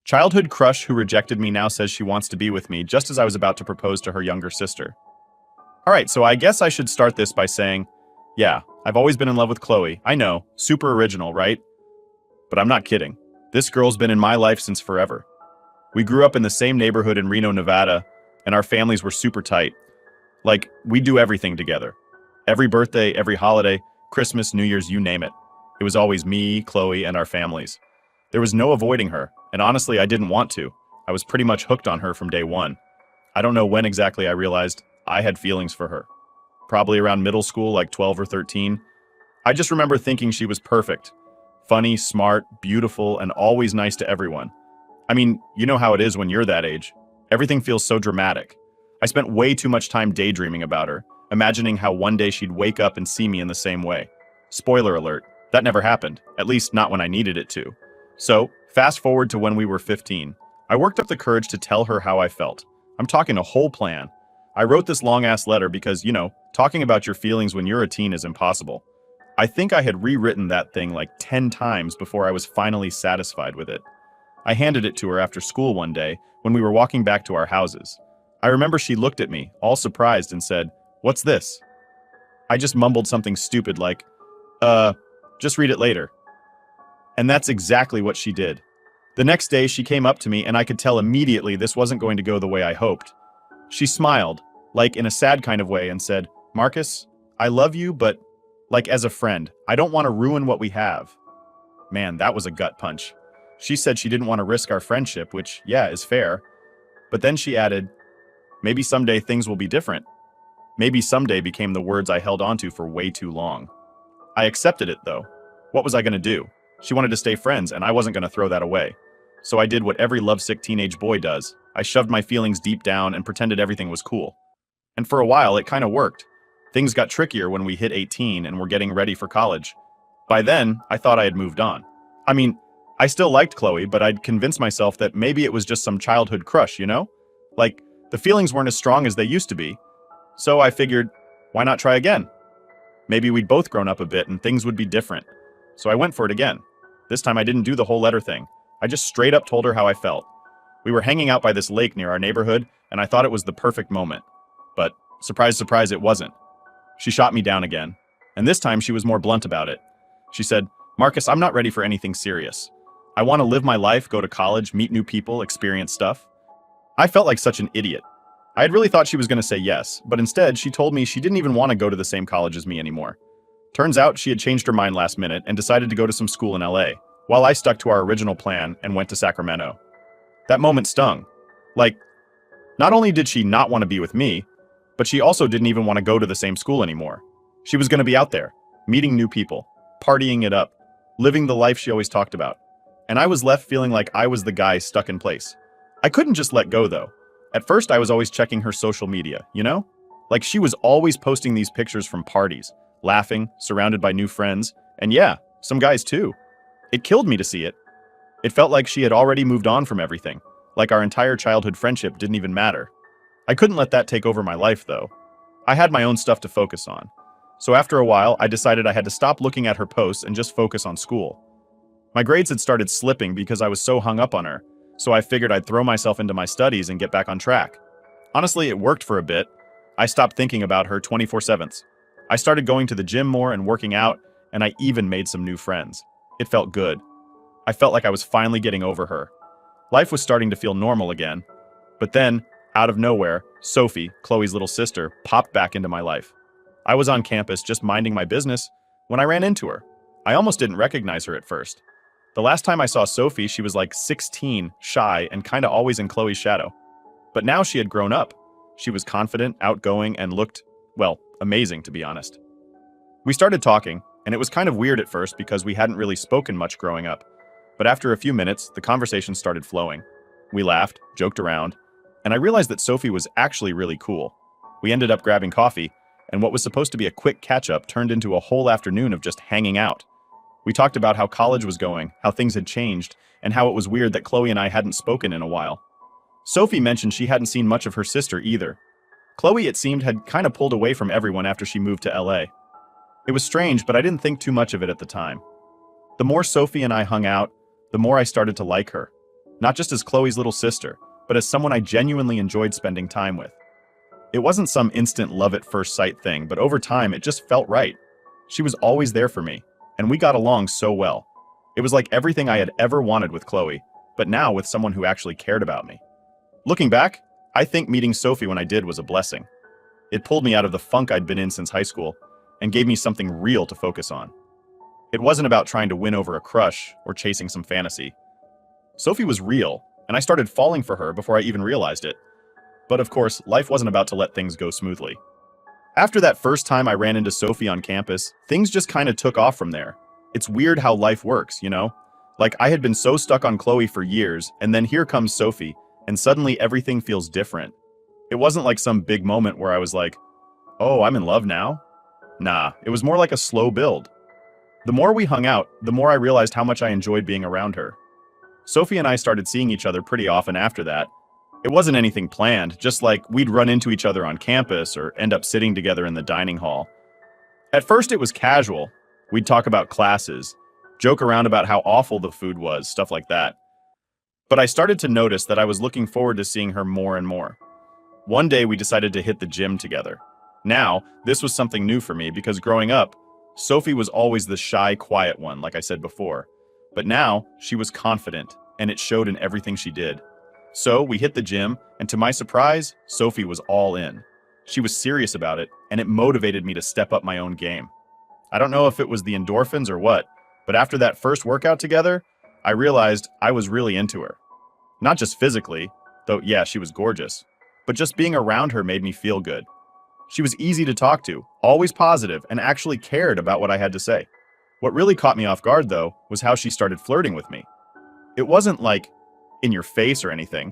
Childhood crush who rejected me now says she wants to be with me just as I was about to propose to her younger sister. Alright, so I guess I should start this by saying, yeah, I've always been in love with Chloe. I know, super original, right? But I'm not kidding. This girl's been in my life since forever. We grew up in the same neighborhood in Reno, Nevada, and our families were super tight. Like, we do everything together. Every birthday, every holiday, Christmas, New Year's, you name it. It was always me, Chloe, and our families. There was no avoiding her, and honestly, I didn't want to. I was pretty much hooked on her from day one. I don't know when exactly I realized I had feelings for her. Probably around middle school, like 12 or 13. I just remember thinking she was perfect. Funny, smart, beautiful, and always nice to everyone. I mean, you know how it is when you're that age. Everything feels so dramatic. I spent way too much time daydreaming about her, imagining how one day she'd wake up and see me in the same way. Spoiler alert, that never happened, at least not when I needed it to. So, fast forward to when we were 15. I worked up the courage to tell her how I felt. I'm talking a whole plan. I wrote this long-ass letter because, talking about your feelings when you're a teen is impossible. I think I had rewritten that thing like 10 times before I was finally satisfied with it. I handed it to her after school one day when we were walking back to our houses. I remember she looked at me, all surprised, and said, "What's this?" I just mumbled something stupid like, just read it later. And that's exactly what she did. The next day, she came up to me and I could tell immediately this wasn't going to go the way I hoped. She smiled, like in a sad kind of way, and said, "Marcus, I love you, but like as a friend, I don't want to ruin what we have." Man, that was a gut punch. She said she didn't want to risk our friendship, which, yeah, is fair. But then she added, "Maybe someday things will be different." Maybe someday became the words I held onto for way too long. I accepted it, though. What was I going to do? She wanted to stay friends, and I wasn't going to throw that away. So I did what every lovesick teenage boy does. I shoved my feelings deep down and pretended everything was cool. And for a while, it kind of worked. Things got trickier when we hit 18 and were getting ready for college. By then, I thought I had moved on. I mean, I still liked Chloe, but I'd convinced myself that maybe it was just some childhood crush, Like, the feelings weren't as strong as they used to be. So I figured, why not try again? Maybe we'd both grown up a bit and things would be different. So I went for it again. This time I didn't do the whole letter thing. I just straight up told her how I felt. We were hanging out by this lake near our neighborhood, and I thought it was the perfect moment. But, surprise, surprise, it wasn't. She shot me down again. And this time she was more blunt about it. She said, "Marcus, I'm not ready for anything serious. I want to live my life, go to college, meet new people, experience stuff." I felt like such an idiot. I had really thought she was going to say yes, but instead she told me she didn't even want to go to the same college as me anymore. Turns out she had changed her mind last minute and decided to go to some school in LA, while I stuck to our original plan and went to Sacramento. That moment stung. Like, not only did she not want to be with me, but she also didn't even want to go to the same school anymore. She was going to be out there, meeting new people, partying it up, living the life she always talked about. And I was left feeling like I was the guy stuck in place. I couldn't just let go, though. At first, I was always checking her social media, Like, she was always posting these pictures from parties, laughing, surrounded by new friends, and yeah, some guys too. It killed me to see it. It felt like she had already moved on from everything, like our entire childhood friendship didn't even matter. I couldn't let that take over my life, though. I had my own stuff to focus on. So after a while, I decided I had to stop looking at her posts and just focus on school. My grades had started slipping because I was so hung up on her, so I figured I'd throw myself into my studies and get back on track. Honestly, it worked for a bit. I stopped thinking about her 24/7. I started going to the gym more and working out, and I even made some new friends. It felt good. I felt like I was finally getting over her. Life was starting to feel normal again. But then, out of nowhere, Sophie, Chloe's little sister, popped back into my life. I was on campus just minding my business when I ran into her. I almost didn't recognize her at first. The last time I saw Sophie, she was like 16, shy, and kinda always in Chloe's shadow. But now she had grown up. She was confident, outgoing, and looked, well, amazing to be honest. We started talking, and it was kind of weird at first because we hadn't really spoken much growing up. But after a few minutes, the conversation started flowing. We laughed, joked around, and I realized that Sophie was actually really cool. We ended up grabbing coffee, and what was supposed to be a quick catch-up turned into a whole afternoon of just hanging out. We talked about how college was going, how things had changed, and how it was weird that Chloe and I hadn't spoken in a while. Sophie mentioned she hadn't seen much of her sister either. Chloe, it seemed, had kind of pulled away from everyone after she moved to LA. It was strange, but I didn't think too much of it at the time. The more Sophie and I hung out, the more I started to like her. not just as Chloe's little sister, but as someone I genuinely enjoyed spending time with. It wasn't some instant love at first sight thing, but over time it just felt right. She was always there for me, and we got along so well. It was like everything I had ever wanted with Chloe, but now with someone who actually cared about me. Looking back, I think meeting Sophie when I did was a blessing. It pulled me out of the funk I'd been in since high school and gave me something real to focus on. It wasn't about trying to win over a crush or chasing some fantasy. Sophie was real, and I started falling for her before I even realized it. But of course, life wasn't about to let things go smoothly. After that first time I ran into Sophie on campus, things just kind of took off from there. It's weird how life works, you know? Like, I had been so stuck on Chloe for years, and then here comes Sophie, and suddenly everything feels different. It wasn't like some big moment where I was like, oh, I'm in love now? Nah, it was more like a slow build. The more we hung out, the more I realized how much I enjoyed being around her. Sophie and I started seeing each other pretty often after that. It wasn't anything planned, just like we'd run into each other on campus or end up sitting together in the dining hall. At first it was casual. We'd talk about classes, joke around about how awful the food was, stuff like that. But I started to notice that I was looking forward to seeing her more and more. One day we decided to hit the gym together. Now, this was something new for me because growing up, Sophie was always the shy, quiet one, like I said before. But now, she was confident, and it showed in everything she did. So we hit the gym, and to my surprise, Sophie was all in. She was serious about it, and it motivated me to step up my own game. I don't know if it was the endorphins or what, but after that first workout together, I realized I was really into her. Not just physically, though yeah, she was gorgeous, but just being around her made me feel good. She was easy to talk to, always positive, and actually cared about what I had to say. What really caught me off guard, though, was how she started flirting with me. It wasn't like in your face or anything,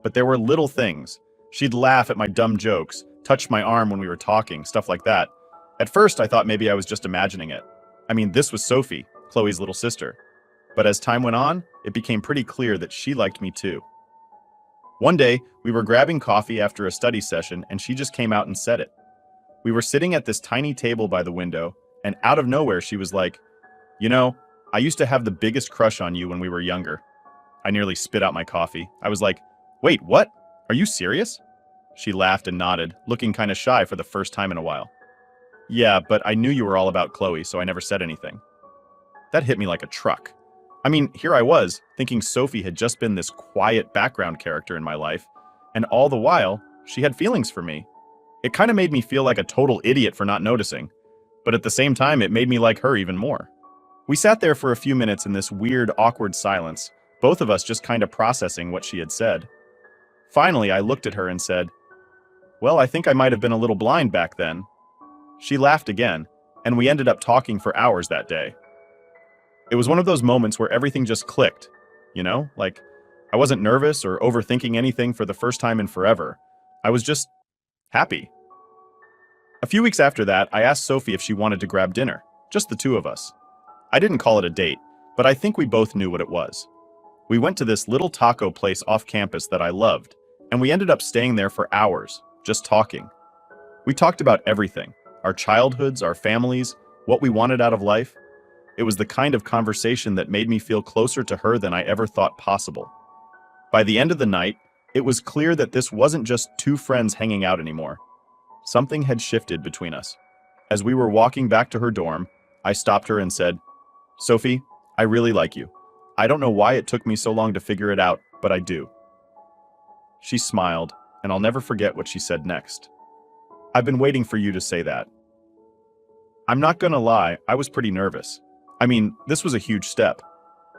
but there were little things. She'd laugh at my dumb jokes, touch my arm when we were talking, stuff like that. At first, I thought maybe I was just imagining it. I mean, this was Sophie, Chloe's little sister. But as time went on, it became pretty clear that she liked me too. One day, we were grabbing coffee after a study session, and she just came out and said it. We were sitting at this tiny table by the window, and out of nowhere, she was like, "You know, I used to have the biggest crush on you when we were younger." I nearly spit out my coffee. I was like, "Wait, what? Are you serious?" She laughed and nodded, looking kind of shy for the first time in a while. "Yeah, but I knew you were all about Chloe, so I never said anything." That hit me like a truck. I mean, here I was, thinking Sophie had just been this quiet background character in my life, and all the while, she had feelings for me. It kind of made me feel like a total idiot for not noticing, but at the same time, it made me like her even more. We sat there for a few minutes in this weird, awkward silence, both of us just kind of processing what she had said. Finally, I looked at her and said, "Well, I think I might have been a little blind back then." She laughed again, and we ended up talking for hours that day. It was one of those moments where everything just clicked, you know? Like, I wasn't nervous or overthinking anything for the first time in forever. I was just happy. A few weeks after that, I asked Sophie if she wanted to grab dinner, just the two of us. I didn't call it a date, but I think we both knew what it was. We went to this little taco place off campus that I loved, and we ended up staying there for hours, just talking. We talked about everything, our childhoods, our families, what we wanted out of life. It was the kind of conversation that made me feel closer to her than I ever thought possible. By the end of the night, it was clear that this wasn't just two friends hanging out anymore. Something had shifted between us. As we were walking back to her dorm, I stopped her and said, "Sophie, I really like you. I don't know why it took me so long to figure it out, but I do." She smiled, and I'll never forget what she said next. "I've been waiting for you to say that." I'm not gonna lie, I was pretty nervous. I mean, this was a huge step.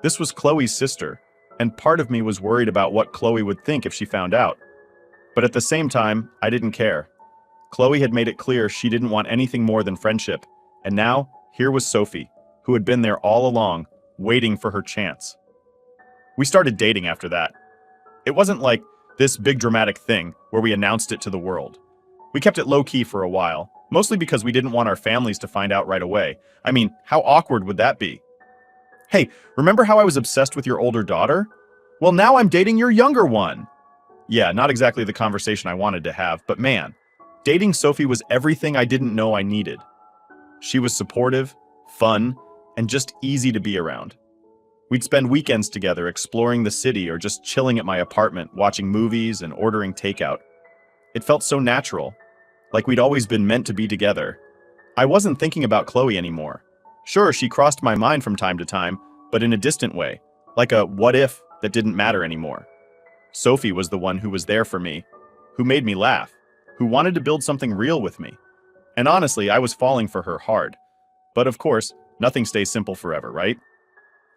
This was Chloe's sister, and part of me was worried about what Chloe would think if she found out. But at the same time, I didn't care. Chloe had made it clear she didn't want anything more than friendship, and now, here was Sophie, who had been there all along, waiting for her chance. We started dating after that. It wasn't like this big dramatic thing where we announced it to the world. We kept it low-key for a while, mostly because we didn't want our families to find out right away. I mean, how awkward would that be? "Hey, remember how I was obsessed with your older daughter? Well, now I'm dating your younger one." Yeah, not exactly the conversation I wanted to have, but man, dating Sophie was everything I didn't know I needed. She was supportive, fun, and just easy to be around. We'd spend weekends together exploring the city or just chilling at my apartment, watching movies and ordering takeout. It felt so natural, like we'd always been meant to be together. I wasn't thinking about Chloe anymore. Sure, she crossed my mind from time to time, but in a distant way, like a what if that didn't matter anymore. Sophie was the one who was there for me, who made me laugh, who wanted to build something real with me. And honestly, I was falling for her hard. But of course, nothing stays simple forever, right?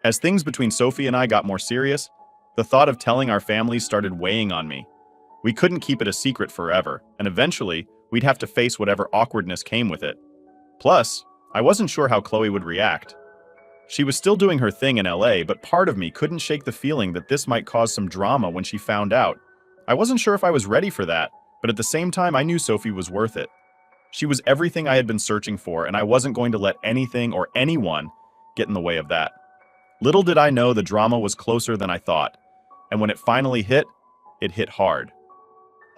As things between Sophie and I got more serious, the thought of telling our families started weighing on me. We couldn't keep it a secret forever, and eventually, we'd have to face whatever awkwardness came with it. Plus, I wasn't sure how Chloe would react. She was still doing her thing in LA, but part of me couldn't shake the feeling that this might cause some drama when she found out. I wasn't sure if I was ready for that, but at the same time I knew Sophie was worth it. She was everything I had been searching for, and I wasn't going to let anything or anyone get in the way of that. Little did I know the drama was closer than I thought, and when it finally hit, it hit hard.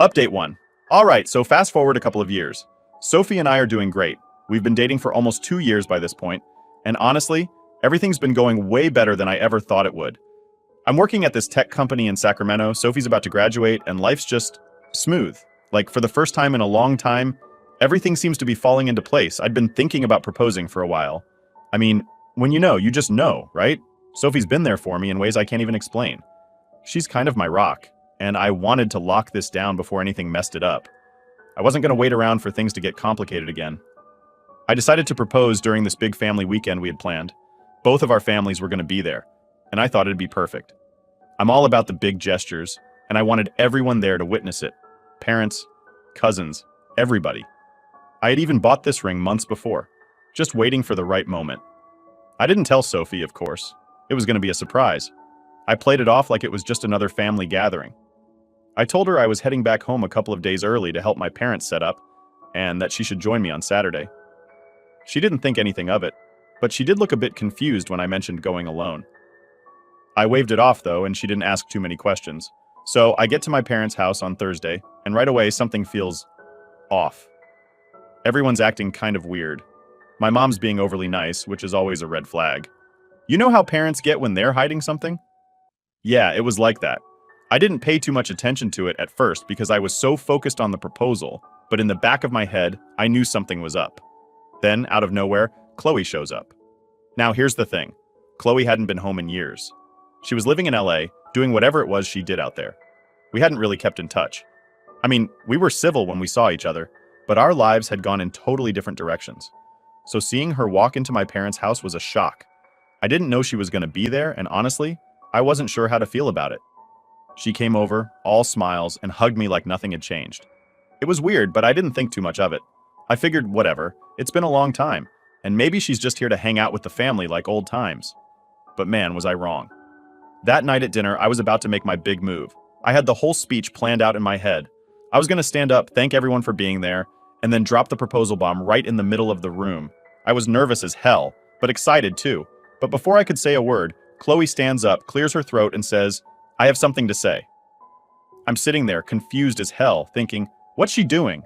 Update 1. Alright, so fast forward a couple of years. Sophie and I are doing great. We've been dating for almost 2 years by this point, and honestly, everything's been going way better than I ever thought it would. I'm working at this tech company in Sacramento, Sophie's about to graduate, and life's just smooth. Like, for the first time in a long time, everything seems to be falling into place. I'd been thinking about proposing for a while. I mean, when you know, you just know, right? Sophie's been there for me in ways I can't even explain. She's kind of my rock, and I wanted to lock this down before anything messed it up. I wasn't going to wait around for things to get complicated again. I decided to propose during this big family weekend we had planned. Both of our families were going to be there, and I thought it'd be perfect. I'm all about the big gestures, and I wanted everyone there to witness it. Parents, cousins, everybody. I had even bought this ring months before, just waiting for the right moment. I didn't tell Sophie, of course. It was going to be a surprise. I played it off like it was just another family gathering. I told her I was heading back home a couple of days early to help my parents set up, and that she should join me on Saturday. She didn't think anything of it, but she did look a bit confused when I mentioned going alone. I waved it off, though, and she didn't ask too many questions. So I get to my parents' house on Thursday, and right away something feels off. Everyone's acting kind of weird. My mom's being overly nice, which is always a red flag. You know how parents get when they're hiding something? Yeah, it was like that. I didn't pay too much attention to it at first because I was so focused on the proposal, but in the back of my head, I knew something was up. Then, out of nowhere, Chloe shows up. Now here's the thing. Chloe hadn't been home in years. She was living in LA, doing whatever it was she did out there. We hadn't really kept in touch. I mean, we were civil when we saw each other, but our lives had gone in totally different directions. So seeing her walk into my parents' house was a shock. I didn't know she was going to be there, and honestly, I wasn't sure how to feel about it. She came over, all smiles, and hugged me like nothing had changed. It was weird, but I didn't think too much of it. I figured, whatever, it's been a long time, and maybe she's just here to hang out with the family like old times. But man, was I wrong. That night at dinner, I was about to make my big move. I had the whole speech planned out in my head. I was going to stand up, thank everyone for being there, and then drop the proposal bomb right in the middle of the room. I was nervous as hell, but excited too. But before I could say a word, Chloe stands up, clears her throat, and says, "I have something to say." I'm sitting there, confused as hell, thinking, what's she doing?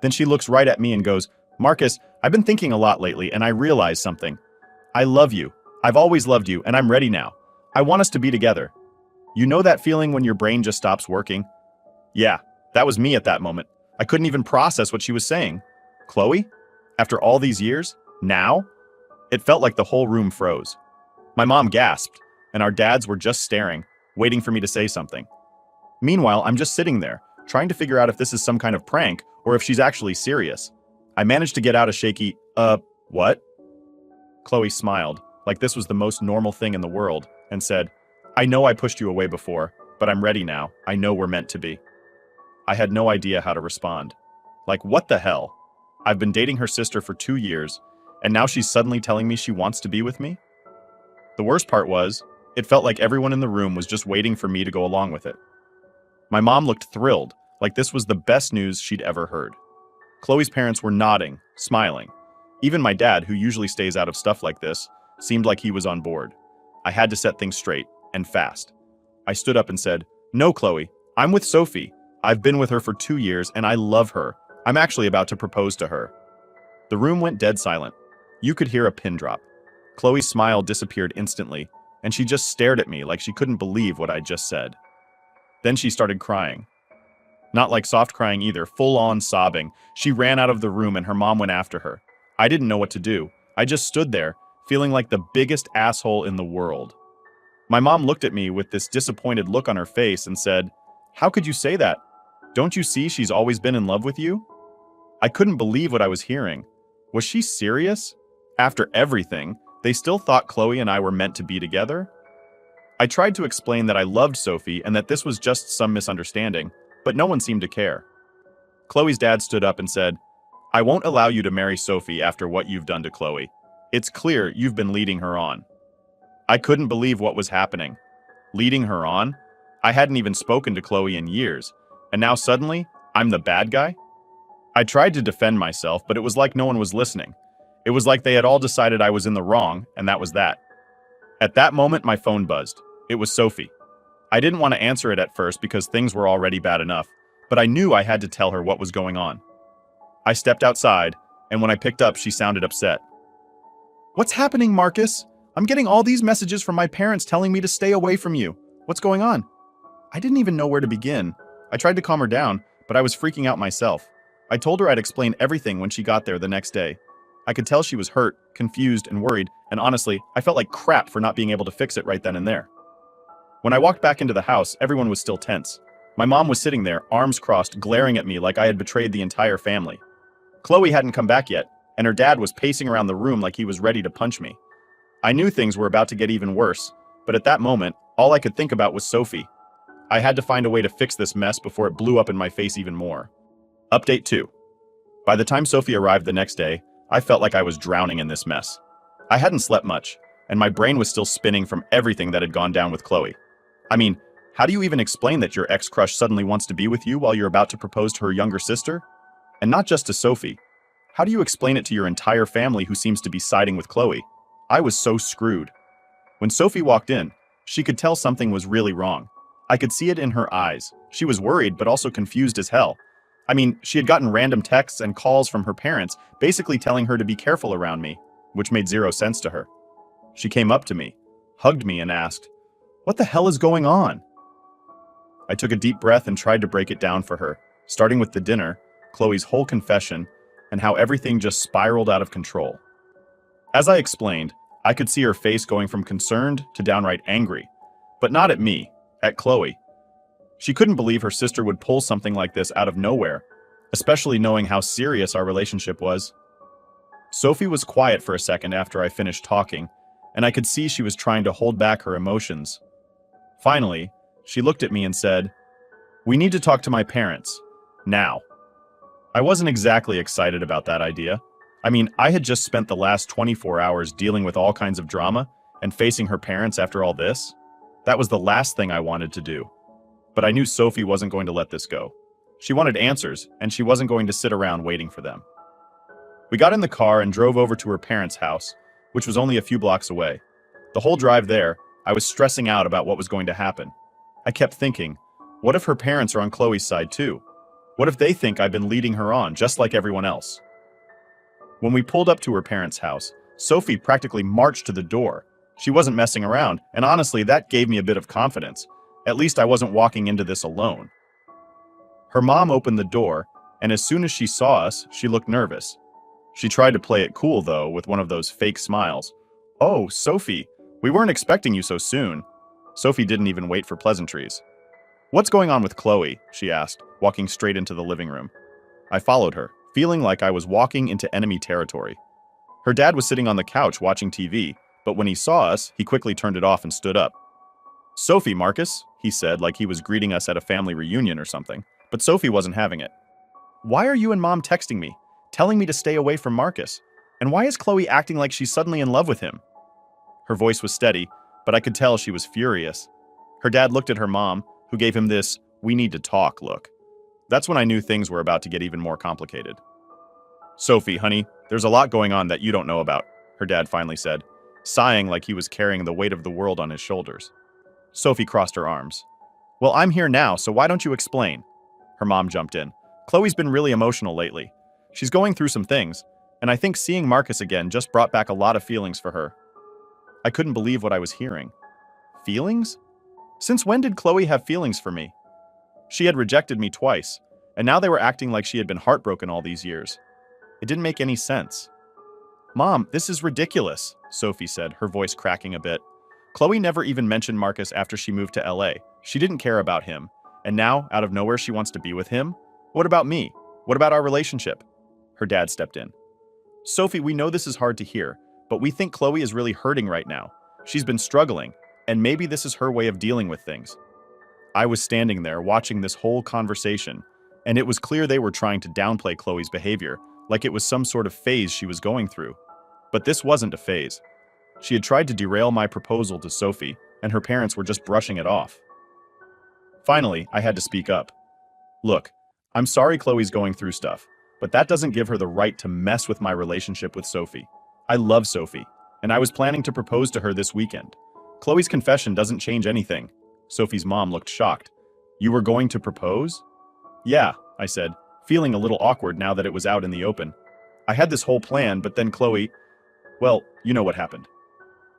Then she looks right at me and goes, "Marcus, I've been thinking a lot lately, and I realized something. I love you. I've always loved you, and I'm ready now. I want us to be together." You know that feeling when your brain just stops working? Yeah, that was me at that moment. I couldn't even process what she was saying. Chloe? After all these years? Now? It felt like the whole room froze. My mom gasped, and our dads were just staring, waiting for me to say something. Meanwhile, I'm just sitting there, trying to figure out if this is some kind of prank or if she's actually serious. I managed to get out a shaky, what? Chloe smiled, like this was the most normal thing in the world, and said, "I know I pushed you away before, but I'm ready now. I know we're meant to be." I had no idea how to respond. Like, what the hell? I've been dating her sister for 2 years, and now she's suddenly telling me she wants to be with me? The worst part was, it felt like everyone in the room was just waiting for me to go along with it. My mom looked thrilled, like this was the best news she'd ever heard. Chloe's parents were nodding, smiling. Even my dad, who usually stays out of stuff like this, seemed like he was on board. I had to set things straight, and fast. I stood up and said, "No, Chloe, I'm with Sophie. I've been with her for 2 years, and I love her. I'm actually about to propose to her." The room went dead silent. You could hear a pin drop. Chloe's smile disappeared instantly, and she just stared at me like she couldn't believe what I just said. Then she started crying. Not like soft crying either, full-on sobbing. She ran out of the room and her mom went after her. I didn't know what to do. I just stood there, feeling like the biggest asshole in the world. My mom looked at me with this disappointed look on her face and said, "How could you say that? Don't you see she's always been in love with you?" I couldn't believe what I was hearing. Was she serious? After everything, they still thought Chloe and I were meant to be together? I tried to explain that I loved Sophie and that this was just some misunderstanding, but no one seemed to care. Chloe's dad stood up and said, "I won't allow you to marry Sophie after what you've done to Chloe. It's clear you've been leading her on." I couldn't believe what was happening. Leading her on? I hadn't even spoken to Chloe in years, and now suddenly, I'm the bad guy? I tried to defend myself, but it was like no one was listening. It was like they had all decided I was in the wrong, and that was that. At that moment, my phone buzzed. It was Sophie. I didn't want to answer it at first because things were already bad enough, but I knew I had to tell her what was going on. I stepped outside, and when I picked up, she sounded upset. "What's happening, Marcus? I'm getting all these messages from my parents telling me to stay away from you. What's going on?" I didn't even know where to begin. I tried to calm her down, but I was freaking out myself. I told her I'd explain everything when she got there the next day. I could tell she was hurt, confused, and worried, and honestly, I felt like crap for not being able to fix it right then and there. When I walked back into the house, everyone was still tense. My mom was sitting there, arms crossed, glaring at me like I had betrayed the entire family. Chloe hadn't come back yet, and her dad was pacing around the room like he was ready to punch me. I knew things were about to get even worse, but at that moment, all I could think about was Sophie. I had to find a way to fix this mess before it blew up in my face even more. Update 2. By the time Sophie arrived the next day, I felt like I was drowning in this mess. I hadn't slept much, and my brain was still spinning from everything that had gone down with Chloe. I mean, how do you even explain that your ex-crush suddenly wants to be with you while you're about to propose to her younger sister? And not just to Sophie. How do you explain it to your entire family who seems to be siding with Chloe? I was so screwed. When Sophie walked in, she could tell something was really wrong. I could see it in her eyes. She was worried, but also confused as hell. I mean, she had gotten random texts and calls from her parents, basically telling her to be careful around me, which made zero sense to her. She came up to me, hugged me, and asked, "What the hell is going on?" I took a deep breath and tried to break it down for her, starting with the dinner, Chloe's whole confession, and how everything just spiraled out of control. As I explained, I could see her face going from concerned to downright angry, but not at me, at Chloe. She couldn't believe her sister would pull something like this out of nowhere, especially knowing how serious our relationship was. Sophie was quiet for a second after I finished talking, and I could see she was trying to hold back her emotions. Finally, she looked at me and said, "We need to talk to my parents. Now." I wasn't exactly excited about that idea. I mean, I had just spent the last 24 hours dealing with all kinds of drama, and facing her parents after all this? That was the last thing I wanted to do. But I knew Sophie wasn't going to let this go. She wanted answers, and she wasn't going to sit around waiting for them. We got in the car and drove over to her parents' house, which was only a few blocks away. The whole drive there, I was stressing out about what was going to happen. I kept thinking, what if her parents are on Chloe's side too? What if they think I've been leading her on, just like everyone else? When we pulled up to her parents' house, Sophie practically marched to the door. She wasn't messing around, and honestly, that gave me a bit of confidence. At least I wasn't walking into this alone. Her mom opened the door, and as soon as she saw us, she looked nervous. She tried to play it cool, though, with one of those fake smiles. "Oh, Sophie, we weren't expecting you so soon." Sophie didn't even wait for pleasantries. "What's going on with Chloe?" she asked, walking straight into the living room. I followed her, feeling like I was walking into enemy territory. Her dad was sitting on the couch watching TV, but when he saw us, he quickly turned it off and stood up. "Sophie, Marcus," he said like he was greeting us at a family reunion or something, but Sophie wasn't having it. "Why are you and Mom texting me, telling me to stay away from Marcus? And why is Chloe acting like she's suddenly in love with him?" Her voice was steady, but I could tell she was furious. Her dad looked at her mom, who gave him this "we need to talk" look. That's when I knew things were about to get even more complicated. "Sophie, honey, there's a lot going on that you don't know about," her dad finally said, sighing like he was carrying the weight of the world on his shoulders. Sophie crossed her arms. "Well, I'm here now, so why don't you explain?" Her mom jumped in. "Chloe's been really emotional lately. She's going through some things, and I think seeing Marcus again just brought back a lot of feelings for her." I couldn't believe what I was hearing. Feelings? Since when did Chloe have feelings for me? She had rejected me twice, and now they were acting like she had been heartbroken all these years. It didn't make any sense. Mom, this is ridiculous, Sophie said, her voice cracking a bit. Chloe never even mentioned Marcus after she moved to LA. She didn't care about him. And now, out of nowhere, she wants to be with him? What about me? What about our relationship? Her dad stepped in. Sophie, we know this is hard to hear, but we think Chloe is really hurting right now. She's been struggling, and maybe this is her way of dealing with things. I was standing there watching this whole conversation, and it was clear they were trying to downplay Chloe's behavior, like it was some sort of phase she was going through. But this wasn't a phase. She had tried to derail my proposal to Sophie, and her parents were just brushing it off. Finally, I had to speak up. Look, I'm sorry Chloe's going through stuff, but that doesn't give her the right to mess with my relationship with Sophie. I love Sophie, and I was planning to propose to her this weekend. Chloe's confession doesn't change anything. Sophie's mom looked shocked. You were going to propose? Yeah, I said, feeling a little awkward now that it was out in the open. I had this whole plan, but then Chloe... Well, you know what happened.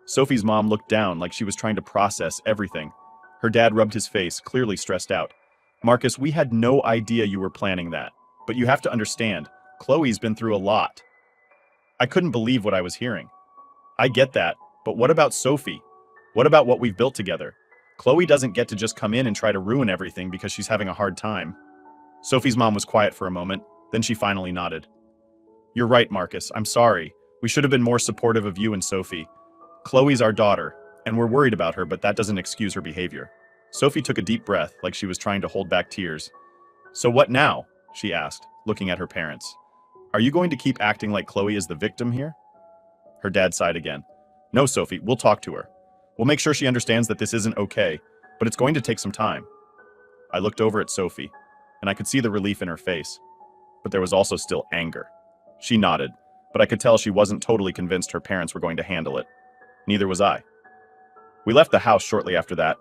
Sophie's mom looked down like she was trying to process everything. Her dad rubbed his face, clearly stressed out. Marcus, we had no idea you were planning that. But you have to understand, Chloe's been through a lot. I couldn't believe what I was hearing. I get that, but what about Sophie? What about what we've built together? Chloe doesn't get to just come in and try to ruin everything because she's having a hard time. Sophie's mom was quiet for a moment, then she finally nodded. You're right, Marcus, I'm sorry. We should have been more supportive of you and Sophie. Chloe's our daughter, and we're worried about her, but that doesn't excuse her behavior. Sophie took a deep breath, like she was trying to hold back tears. So what now? She asked, looking at her parents. Are you going to keep acting like Chloe is the victim here? Her dad sighed again. No, Sophie, we'll talk to her. We'll make sure she understands that this isn't okay, but it's going to take some time. I looked over at Sophie, and I could see the relief in her face. But there was also still anger. She nodded, but I could tell she wasn't totally convinced her parents were going to handle it. Neither was I. We left the house shortly after that,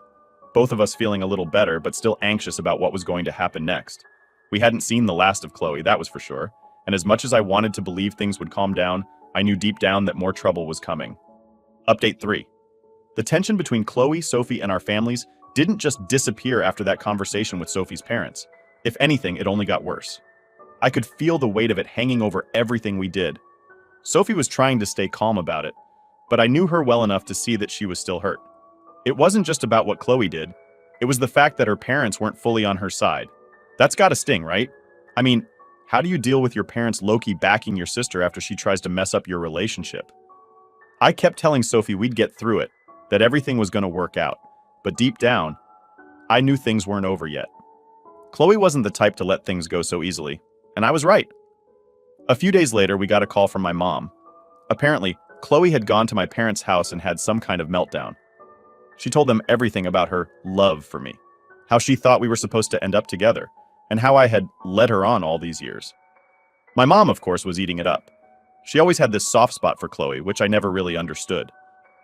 both of us feeling a little better, but still anxious about what was going to happen next. We hadn't seen the last of Chloe, that was for sure, and as much as I wanted to believe things would calm down, I knew deep down that more trouble was coming. Update 3. The tension between Chloe, Sophie, and our families didn't just disappear after that conversation with Sophie's parents. If anything, it only got worse. I could feel the weight of it hanging over everything we did. Sophie was trying to stay calm about it, but I knew her well enough to see that she was still hurt. It wasn't just about what Chloe did. It was the fact that her parents weren't fully on her side. That's gotta sting, right? I mean, how do you deal with your parents low-key backing your sister after she tries to mess up your relationship? I kept telling Sophie we'd get through it, that everything was gonna work out. But deep down, I knew things weren't over yet. Chloe wasn't the type to let things go so easily, and I was right. A few days later, we got a call from my mom. Apparently, Chloe had gone to my parents' house and had some kind of meltdown. She told them everything about her love for me, how she thought we were supposed to end up together, and how I had led her on all these years. My mom, of course, was eating it up. She always had this soft spot for Chloe, which I never really understood.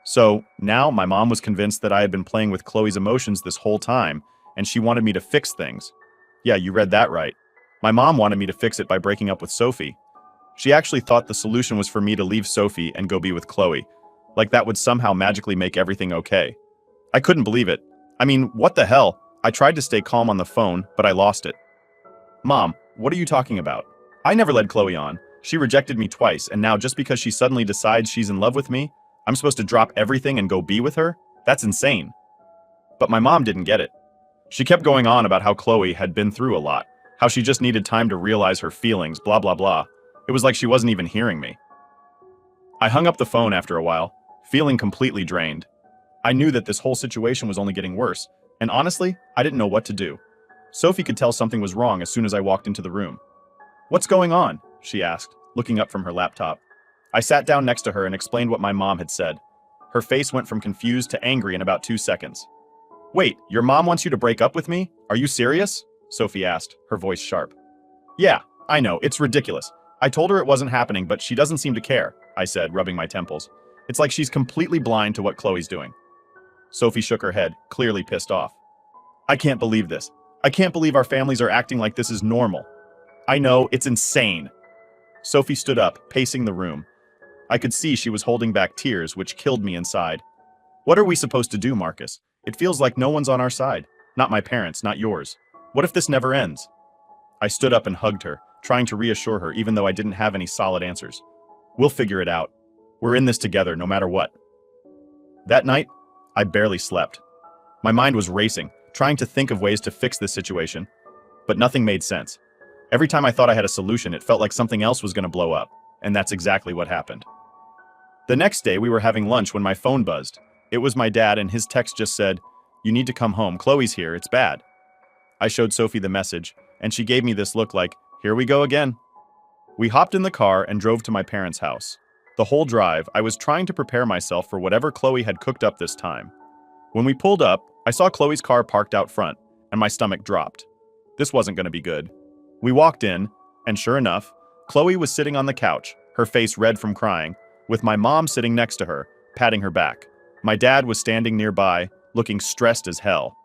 So now my mom was convinced that I had been playing with Chloe's emotions this whole time, and she wanted me to fix things. Yeah, you read that right. My mom wanted me to fix it by breaking up with Sophie. She actually thought the solution was for me to leave Sophie and go be with Chloe, like that would somehow magically make everything okay. I couldn't believe it. I mean, what the hell? I tried to stay calm on the phone, but I lost it. Mom, what are you talking about? I never led Chloe on. She rejected me twice, and now just because she suddenly decides she's in love with me, I'm supposed to drop everything and go be with her? That's insane. But my mom didn't get it. She kept going on about how Chloe had been through a lot, how she just needed time to realize her feelings, blah blah blah. It was like she wasn't even hearing me. I hung up the phone after a while, feeling completely drained. I knew that this whole situation was only getting worse, and honestly, I didn't know what to do. Sophie could tell something was wrong as soon as I walked into the room. What's going on? She asked, looking up from her laptop. I sat down next to her and explained what my mom had said. Her face went from confused to angry in about 2 seconds. Wait, your mom wants you to break up with me? Are you serious? Sophie asked, her voice sharp. Yeah, I know, it's ridiculous. I told her it wasn't happening, but she doesn't seem to care, I said, rubbing my temples. It's like she's completely blind to what Chloe's doing. Sophie shook her head, clearly pissed off. I can't believe this. I can't believe our families are acting like this is normal. I know, it's insane. Sophie stood up, pacing the room. I could see she was holding back tears, which killed me inside. What are we supposed to do, Marcus? It feels like no one's on our side. Not my parents, not yours. What if this never ends? I stood up and hugged her, trying to reassure her even though I didn't have any solid answers. We'll figure it out. We're in this together no matter what. That night, I barely slept. My mind was racing, trying to think of ways to fix this situation, but nothing made sense. Every time I thought I had a solution, it felt like something else was going to blow up, and that's exactly what happened. The next day, we were having lunch when my phone buzzed. It was my dad, and his text just said, "You need to come home. Chloe's here. It's bad." I showed Sophie the message, and she gave me this look like, "Here we go again." We hopped in the car and drove to my parents' house. The whole drive, I was trying to prepare myself for whatever Chloe had cooked up this time. When we pulled up, I saw Chloe's car parked out front, and my stomach dropped. This wasn't going to be good. We walked in, and sure enough, Chloe was sitting on the couch, her face red from crying, with my mom sitting next to her, patting her back. My dad was standing nearby, looking stressed as hell.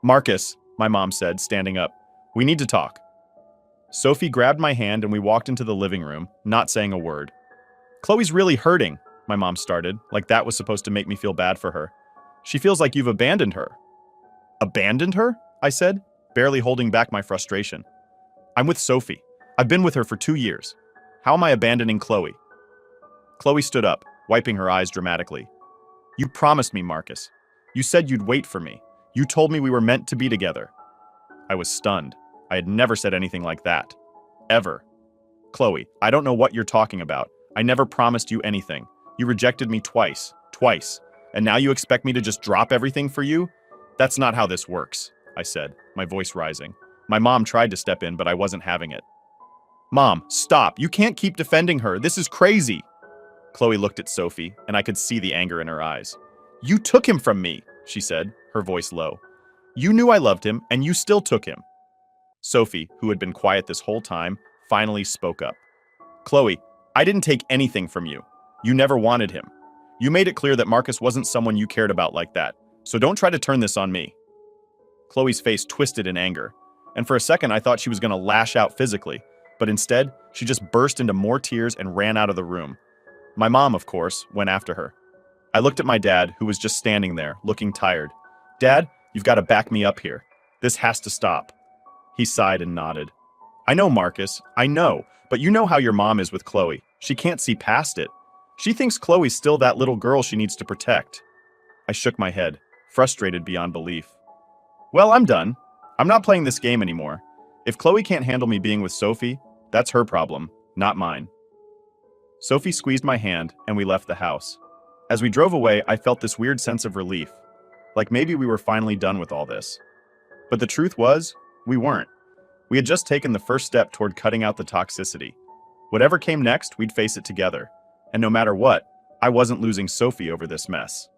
"Marcus," my mom said, standing up, "we need to talk." Sophie grabbed my hand and we walked into the living room, not saying a word. "Chloe's really hurting," my mom started, like that was supposed to make me feel bad for her. "She feels like you've abandoned her." "Abandoned her?" I said, barely holding back my frustration. "I'm with Sophie. I've been with her for 2 years. How am I abandoning Chloe?" Chloe stood up, wiping her eyes dramatically. "You promised me, Marcus. You said you'd wait for me. You told me we were meant to be together." I was stunned. I had never said anything like that. Ever. "Chloe, I don't know what you're talking about. I never promised you anything. You rejected me twice. And now you expect me to just drop everything for you? That's not how this works," I said, my voice rising. My mom tried to step in, but I wasn't having it. "Mom, stop. You can't keep defending her. This is crazy." Chloe looked at Sophie, and I could see the anger in her eyes. "You took him from me," she said, her voice low. "You knew I loved him, and you still took him." Sophie, who had been quiet this whole time, finally spoke up. "Chloe, I didn't take anything from you. You never wanted him. You made it clear that Marcus wasn't someone you cared about like that, so don't try to turn this on me." Chloe's face twisted in anger, and for a second I thought she was going to lash out physically, but instead, she just burst into more tears and ran out of the room. My mom, of course, went after her. I looked at my dad, who was just standing there, looking tired. "Dad, you've got to back me up here. This has to stop." He sighed and nodded. "I know, Marcus, I know, but you know how your mom is with Chloe. She can't see past it. She thinks Chloe's still that little girl she needs to protect." I shook my head, frustrated beyond belief. "Well, I'm done. I'm not playing this game anymore. If Chloe can't handle me being with Sophie, that's her problem, not mine." Sophie squeezed my hand, and we left the house. As we drove away, I felt this weird sense of relief, like maybe we were finally done with all this. But the truth was, we weren't. We had just taken the first step toward cutting out the toxicity. Whatever came next, we'd face it together. And no matter what, I wasn't losing Sophie over this mess.